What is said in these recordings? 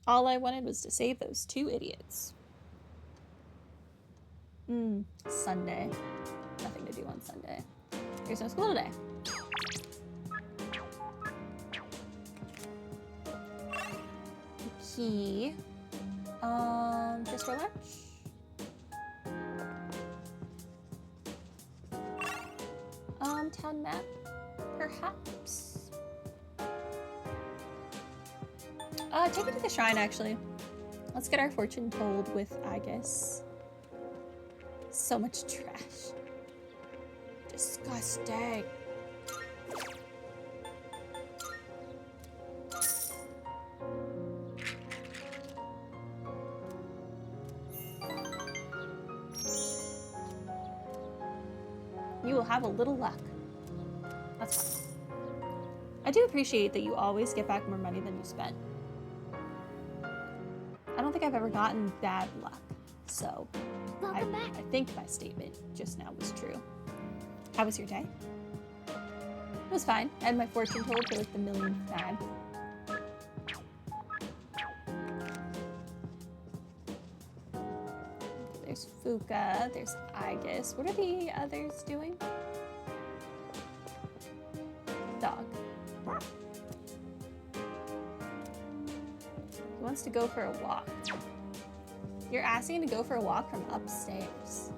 All I wanted was to save those two idiots. Sunday. Nothing to do on Sunday. There's no school today. Key. Just for lunch? Town map, perhaps? Take it to the shrine, actually. Let's get our fortune told with Aigis. So much trash. Disgusting. You will have a little luck. That's fine. I do appreciate that you always get back more money than you spent. I don't think I've ever gotten bad luck, so I think my statement just now was true. How was your day? It was fine. I had my fortune told for like the millionth time. There's Fuka, there's Aigis. What are the others doing? Dog. He wants to go for a walk. You're asking to go for a walk from upstairs.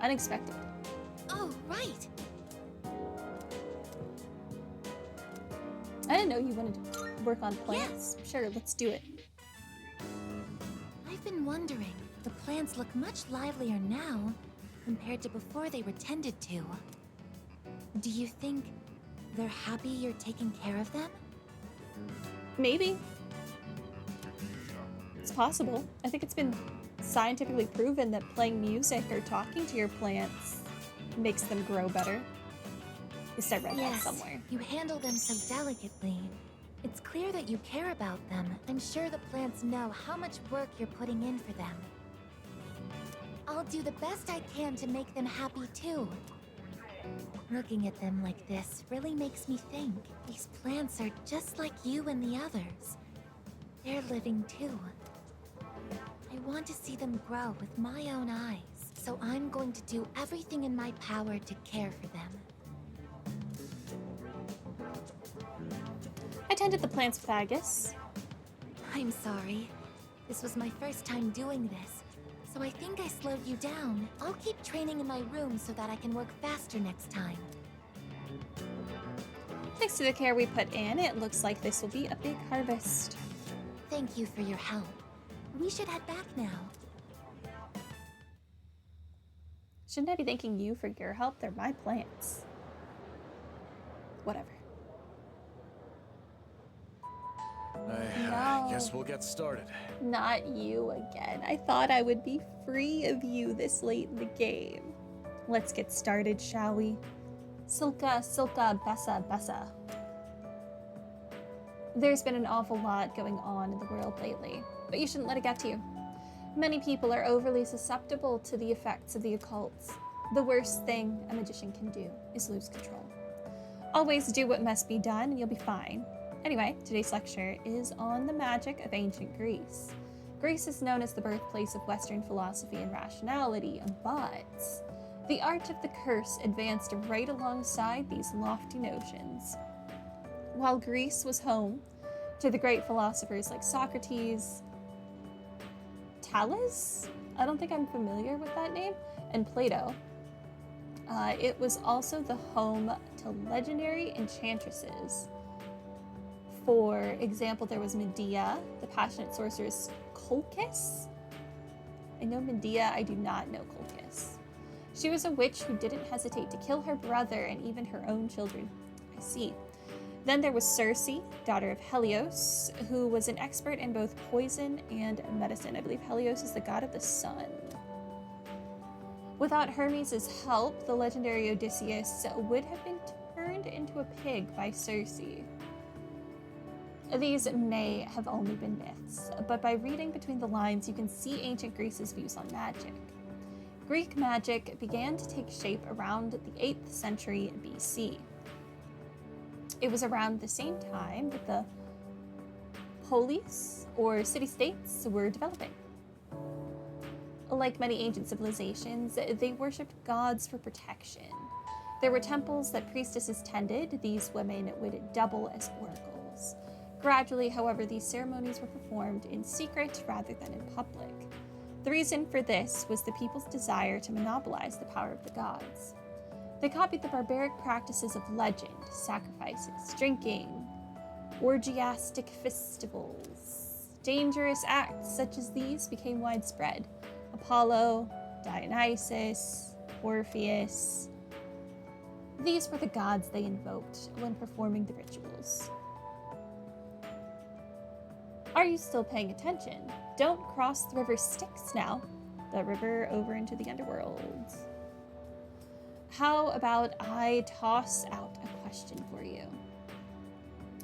Unexpected. Oh, right. I didn't know you wanted to work on plants. Yes. Sure, let's do it. I've been wondering, the plants look much livelier now compared to before they were tended to. Do you think they're happy you're taking care of them? Maybe. It's possible. I think it's been scientifically proven that playing music or talking to your plants makes them grow better. At least I read that somewhere. You handle them so delicately. It's clear that you care about them. I'm sure the plants know how much work you're putting in for them. I'll do the best I can to make them happy too. Looking at them like this really makes me think these plants are just like you and the others. They're living too. I want to see them grow with my own eyes, so I'm going to do everything in my power to care for them. I tended the plants with Aigis. I'm sorry. This was my first time doing this, so I think I slowed you down. I'll keep training in my room so that I can work faster next time. Thanks to the care we put in, it looks like this will be a big harvest. Thank you for your help. We should head back now. Shouldn't I be thanking you for your help? They're my plants. Whatever. I guess we'll get started. Not you again. I thought I would be free of you this late in the game. Let's get started, shall we? Silka, Silka, Bessa, Bessa. There's been an awful lot going on in the world lately, but you shouldn't let it get to you. Many people are overly susceptible to the effects of the occults. The worst thing a magician can do is lose control. Always do what must be done and you'll be fine. Anyway, today's lecture is on the magic of ancient Greece. Greece is known as the birthplace of Western philosophy and rationality, but the art of the curse advanced right alongside these lofty notions. While Greece was home to the great philosophers like Socrates, Thales, I don't think I'm familiar with that name, and Plato, it was also the home to legendary enchantresses. For example, there was Medea, the passionate sorceress Colchis. I know Medea, I do not know Colchis. She was a witch who didn't hesitate to kill her brother and even her own children. I see. Then there was Circe, daughter of Helios, who was an expert in both poison and medicine. I believe Helios is the god of the sun. Without Hermes' help, the legendary Odysseus would have been turned into a pig by Circe. These may have only been myths, but by reading between the lines, you can see ancient Greece's views on magic. Greek magic began to take shape around the 8th century BC. It was around the same time that the polis, or city-states, were developing. Like many ancient civilizations, they worshipped gods for protection. There were temples that priestesses tended. These women would double as oracles. Gradually, however, these ceremonies were performed in secret rather than in public. The reason for this was the people's desire to monopolize the power of the gods. They copied the barbaric practices of legend, sacrifices, drinking, orgiastic festivals. Dangerous acts such as these became widespread. Apollo, Dionysus, Orpheus. These were the gods they invoked when performing the rituals. Are you still paying attention? Don't cross the river Styx now. The river over into the underworld. How about I toss out a question for you?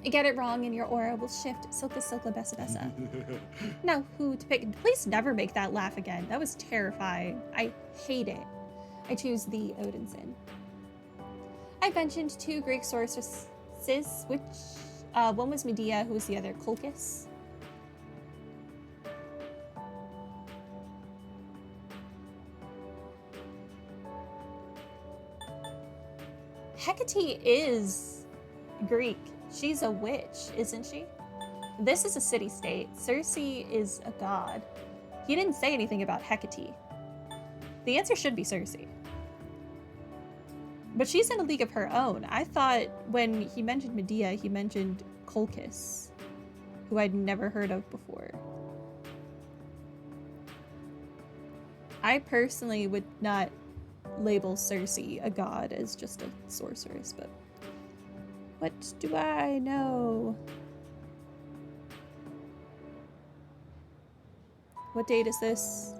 Get it wrong and your aura will shift. Silka silka bessa bessa. Now who to pick? Please never make that laugh again. That was terrifying. I hate it. I choose the Odinson. I mentioned 2 Greek sorceresses, which one was Medea, who was the other Colchis. Hecate is Greek. She's a witch, isn't she? This is a city-state. Circe is a god. He didn't say anything about Hecate. The answer should be Circe. But she's in a league of her own. I thought when he mentioned Medea, he mentioned Colchis, who I'd never heard of before. I personally would not label Circe a god as just a sorceress, but what do I know? What date is this?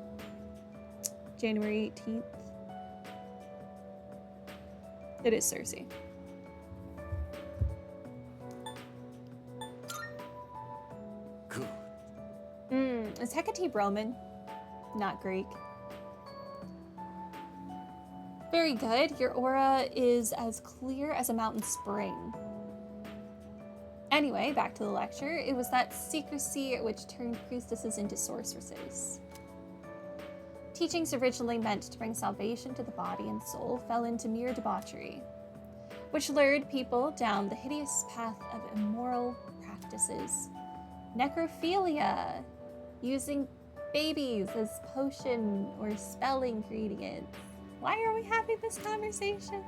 January 18th. It is Circe. Good. Is Hecate Roman? Not Greek. Very good. Your aura is as clear as a mountain spring. Anyway, back to the lecture. It was that secrecy which turned priestesses into sorceresses. Teachings originally meant to bring salvation to the body and soul fell into mere debauchery, which lured people down the hideous path of immoral practices. Necrophilia, using babies as potion or spell ingredients. Why are we having this conversation?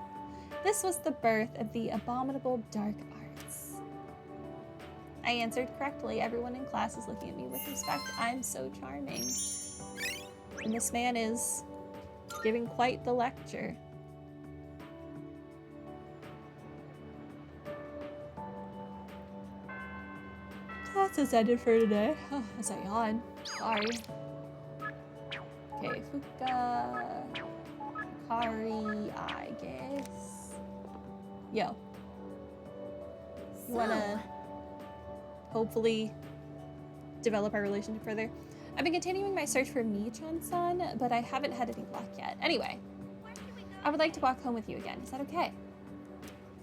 This was the birth of the abominable dark arts. I answered correctly. Everyone in class is looking at me with respect. I'm so charming. And this man is giving quite the lecture. Class is ended for today. Oh, as I yawn. Sorry. Okay, Fuka. Kari, Aigis. Yo. You wanna hopefully develop our relationship further? I've been continuing my search for Michan-san, but I haven't had any luck yet. Anyway, I would like to walk home with you again. Is that okay?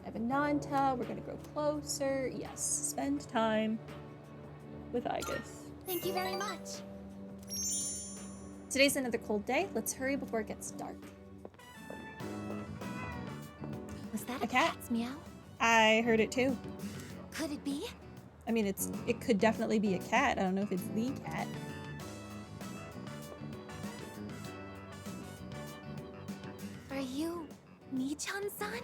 I have a Nanta. We're gonna grow closer. Yes, spend time with Aigis. Thank you very much. Today's another cold day. Let's hurry before it gets dark. Was that A cat? cat's meow? I heard it too. Could it be? I mean, it could definitely be a cat. I don't know if it's the cat. Are you Michan-san?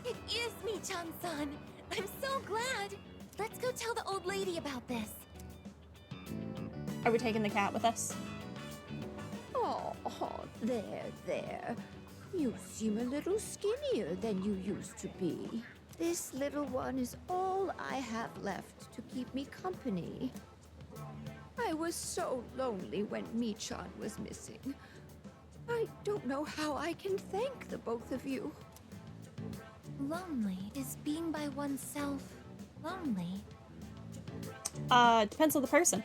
It is Michan-san! I'm so glad! Let's go tell the old lady about this. Are we taking the cat with us? Oh, there. You seem a little skinnier than you used to be. This little one is all I have left to keep me company. I was so lonely when Michan was missing. I don't know how I can thank the both of you. Lonely? Is being by oneself lonely? Depends on the person.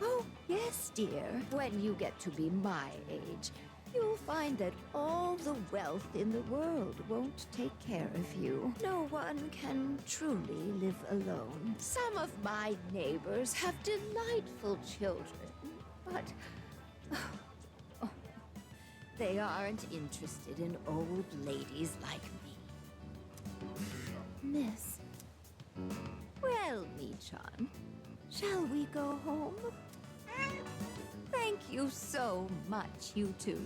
Oh, yes, dear. When you get to be my age, you'll find that all the wealth in the world won't take care of you. No one can truly live alone. Some of my neighbors have delightful children, but they aren't interested in old ladies like me. Miss, Well, Michan, shall we go home? Thank you so much, you two.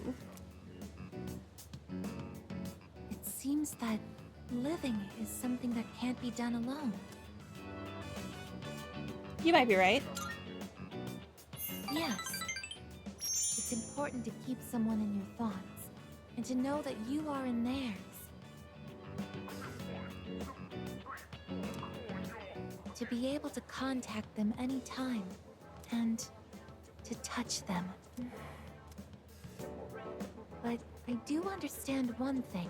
it seems that living is something that can't be done alone. You might be right. Yes. It's important to keep someone in your thoughts, and to know that you are in theirs. To be able to contact them anytime, and to touch them. But I do understand one thing.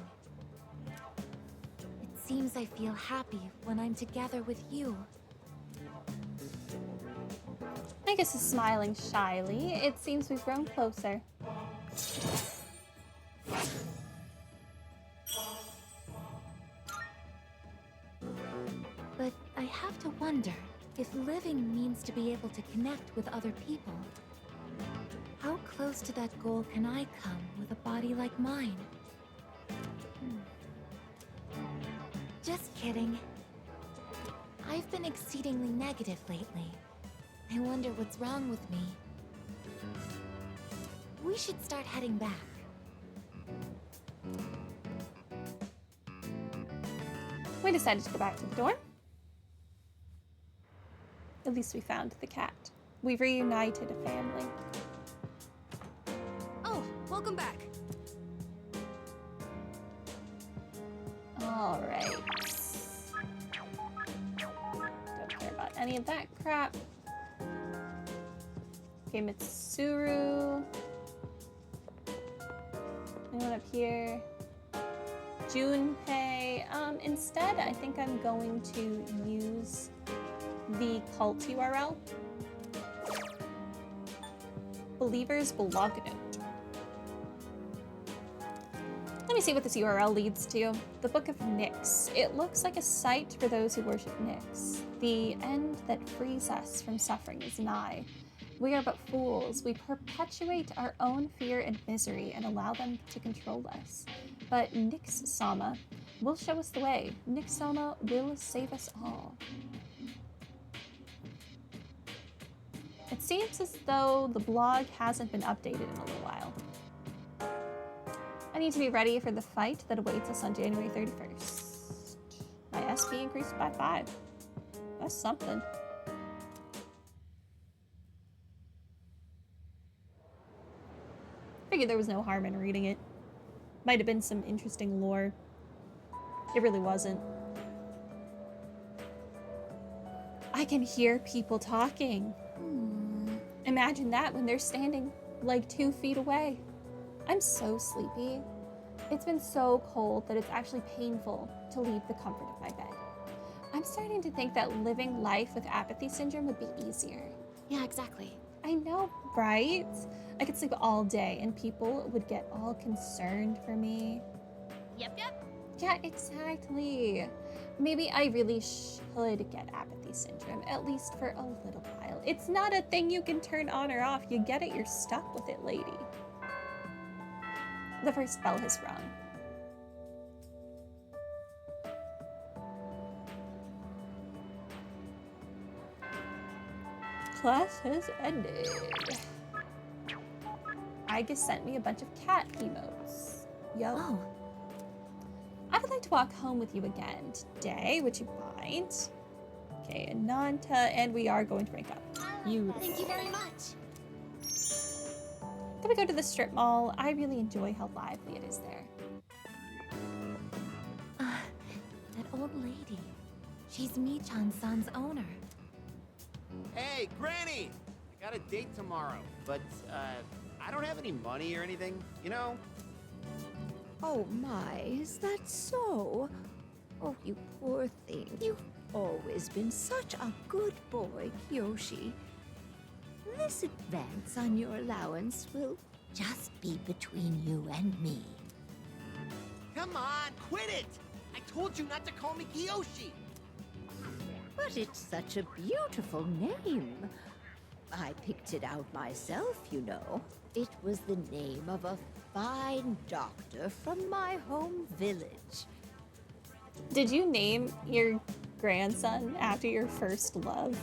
It seems I feel happy when I'm together with you. Aigis is smiling shyly. It seems we've grown closer. But I have to wonder if living means to be able to connect with other people. How close to that goal can I come with a body like mine? Just kidding. I've been exceedingly negative lately. I wonder what's wrong with me. We should start heading back. We decided to go back to the dorm. At least we found the cat. We've reunited a family. Oh, welcome back. All right. Don't care about any of that crap. Okay, Mitsuru. Anyone up here? Junpei. Instead, I think I'm going to use the cult URL. Believer's blog note. Let me see what this URL leads to. The Book of Nyx. It looks like a site for those who worship Nyx. The end that frees us from suffering is nigh. We are but fools. We perpetuate our own fear and misery and allow them to control us. But Nyx-sama will show us the way. Nyx-sama will save us all. It seems as though the blog hasn't been updated in a little while. I need to be ready for the fight that awaits us on January 31st. My SP increased by 5. That's something. Figured there was no harm in reading it. Might have been some interesting lore. It really wasn't. I can hear people talking. Imagine that when they're standing like 2 feet away. I'm so sleepy. It's been so cold that it's actually painful to leave the comfort of my bed. I'm starting to think that living life with apathy syndrome would be easier. Yeah, exactly. I know, right? I could sleep all day and people would get all concerned for me. Yep. Yeah, exactly. Maybe I really should get apathy syndrome, at least for a little while. It's not a thing you can turn on or off. You get it, you're stuck with it, lady. The first bell has rung. Class has ended. Aigis sent me a bunch of cat emotes. Yo. Oh, I would like to walk home with you again today. Would you mind? Okay, Ananta, and we are going to break up. Beautiful. thank you very much. Then we go to the strip mall. I really enjoy how lively it is there. That old lady. She's Michan-san's owner. Hey, Granny! I got a date tomorrow, but, I don't have any money or anything, you know? Oh my, is that so? Oh, you poor thing. You've always been such a good boy, Kyoshi. This advance on your allowance will just be between you and me. Come on, quit it! I told you not to call me Kiyoshi! But it's such a beautiful name. I picked it out myself, you know. It was the name of a fine doctor from my home village. Did you name your grandson after your first love?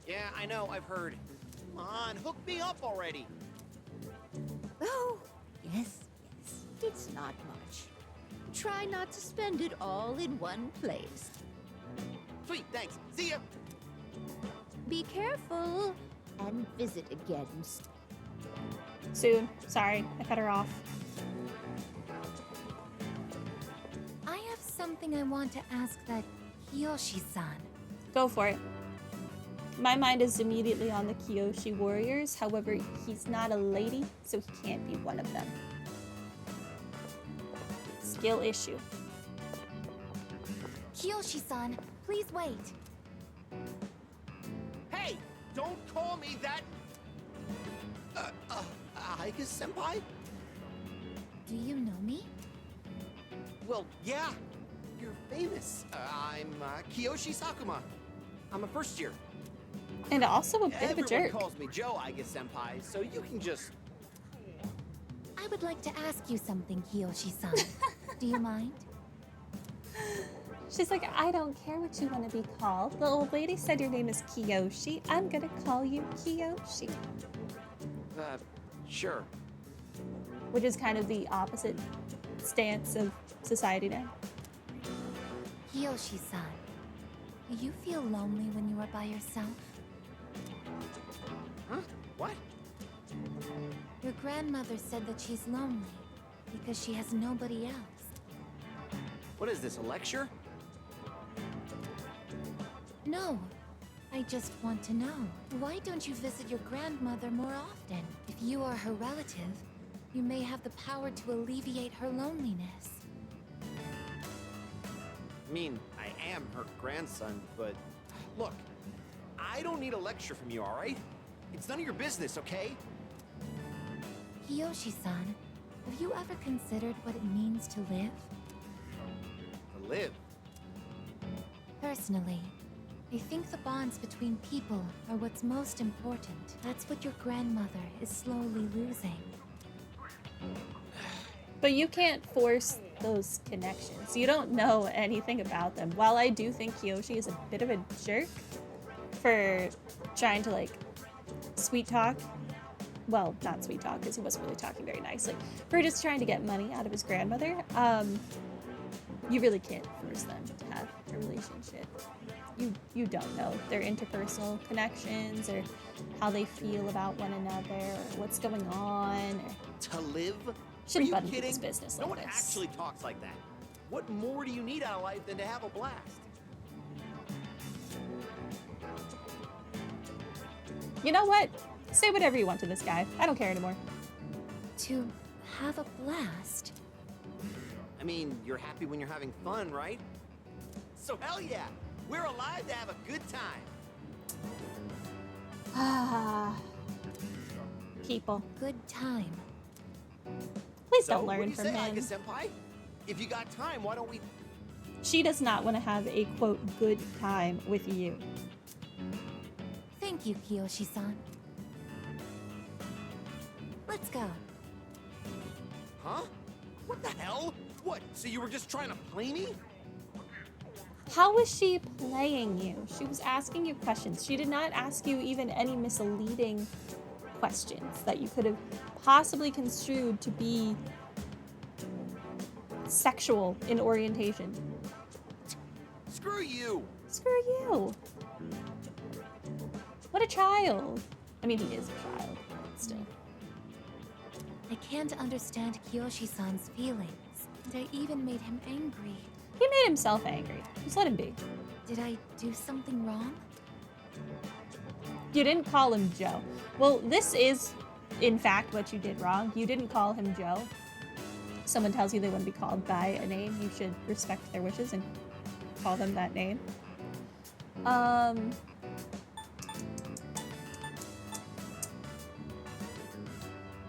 Yeah, I know, I've heard. Come on, hook me up already! Oh, yes, yes. It's not much. Try not to spend it all in one place. Sweet, thanks. See ya! Be careful and visit again. Soon. Sorry, I cut her off. I have something I want to ask that Kiyoshi-san. Go for it. My mind is immediately on the Kyoshi warriors. However, he's not a lady, so he can't be one of them. Skill issue. Kiyoshi-san, please wait. Hey! Don't call me that! Aigis senpai? Do you know me? Well, yeah. You're famous. I'm Kiyoshi Sakuma. I'm a first year. And also a bit of a Everyone jerk. calls me Joe Aigis senpai, so you can just... I would like to ask you something, Kiyoshi-san. Do you mind? She's like, I don't care what you want to be called. The old lady said your name is Kiyoshi. I'm gonna call you Kiyoshi. Sure. Which is kind of the opposite stance of society now. Kiyoshi-san, do you feel lonely when you are by yourself? Huh? What? Your grandmother said that she's lonely because she has nobody else. What is this, a lecture? No, I just want to know. Why don't you visit your grandmother more often? If you are her relative, you may have the power to alleviate her loneliness. I mean, I am her grandson, but... Look, I don't need a lecture from you, alright? It's none of your business, okay? Kiyoshi-san, have you ever considered what it means to live? To live. Personally, I think the bonds between people are what's most important. That's what your grandmother is slowly losing. But you can't force those connections. You don't know anything about them. While I do think Kiyoshi is a bit of a jerk for trying to, like, sweet talk. Well, not sweet talk, because he wasn't really talking very nicely. For just trying to get money out of his grandmother, you really can't force them to have a relationship. You don't know their interpersonal connections or how they feel about one another or what's going on. Or To live? shouldn't Are butt you into kidding? this business No like one this. actually talks like that. What more do you need out of life than to have a blast? You know what? Say whatever you want to this guy. I don't care anymore. To have a blast? I mean, you're happy when you're having fun, right? So hell yeah! We're alive to have a good time! Ah, people. Good time. Please So, don't what do learn you from say, him. Aigis senpai? If you got time, why don't we... She does not want to have a, quote, good time with you. Thank you, Kiyoshi-san. Let's go. Huh? What the hell? What, so you were just trying to play me? How was she playing you? She was asking you questions. She did not ask you even any misleading questions that you could have possibly construed to be sexual in orientation. Screw you! Screw you. What a child. I mean, he is a child, but still. I can't understand Kiyoshi-san's feelings, and I even made him angry. He made himself angry. Just let him be. Did I do something wrong? You didn't call him Joe. Well, this is, in fact, what you did wrong. You didn't call him Joe. Someone tells you they want to be called by a name, you should respect their wishes and call them that name.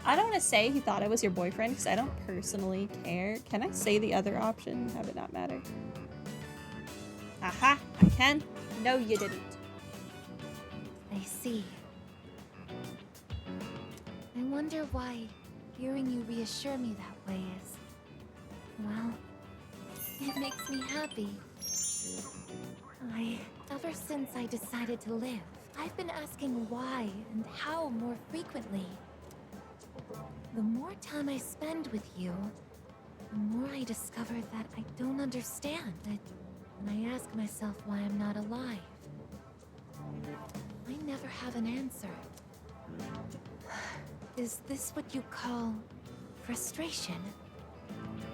I don't want to say he thought I was your boyfriend because I don't personally care. Can I say the other option? Have it not matter? Aha, I can. No, you didn't. I see. I wonder why hearing you reassure me that way is... well, it makes me happy. Ever since I decided to live, I've been asking why and how more frequently. The more time I spend with you, the more I discover that I don't understand it, and I ask myself why I'm not alive. I never have an answer. Is this what you call frustration?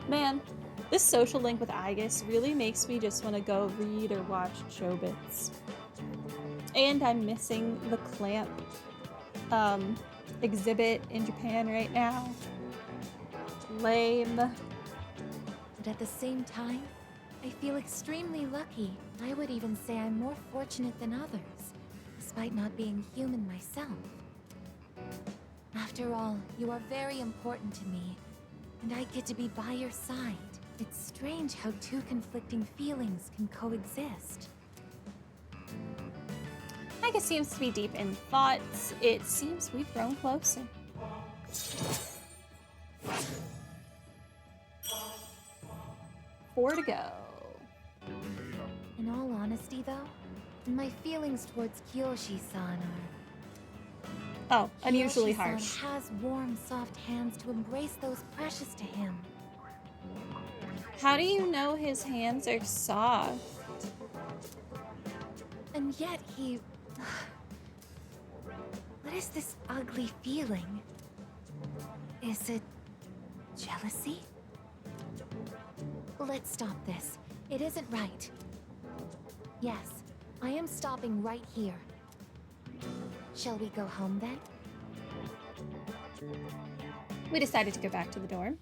Man, this social link with Aigis really makes me just want to go read or watch Chobits. And I'm missing the clamp exhibit in Japan right now. Lame. But at the same time, I feel extremely lucky. I would even say I'm more fortunate than others, despite not being human myself. After all, you are very important to me, and I get to be by your side. It's strange how two conflicting feelings can coexist. Aigis seems to be deep in thought. It seems we've grown closer. 4 to go. In all honesty, though, my feelings towards Kyoshi-san are... Oh, unusually Kyoshi-san harsh. has warm, soft hands to embrace those precious to him. How do you know his hands are soft? And yet he... What is this ugly feeling? Is it... jealousy? Let's stop this. It isn't right. Yes, I am stopping right here. Shall we go home then? We decided to go back to the dorm.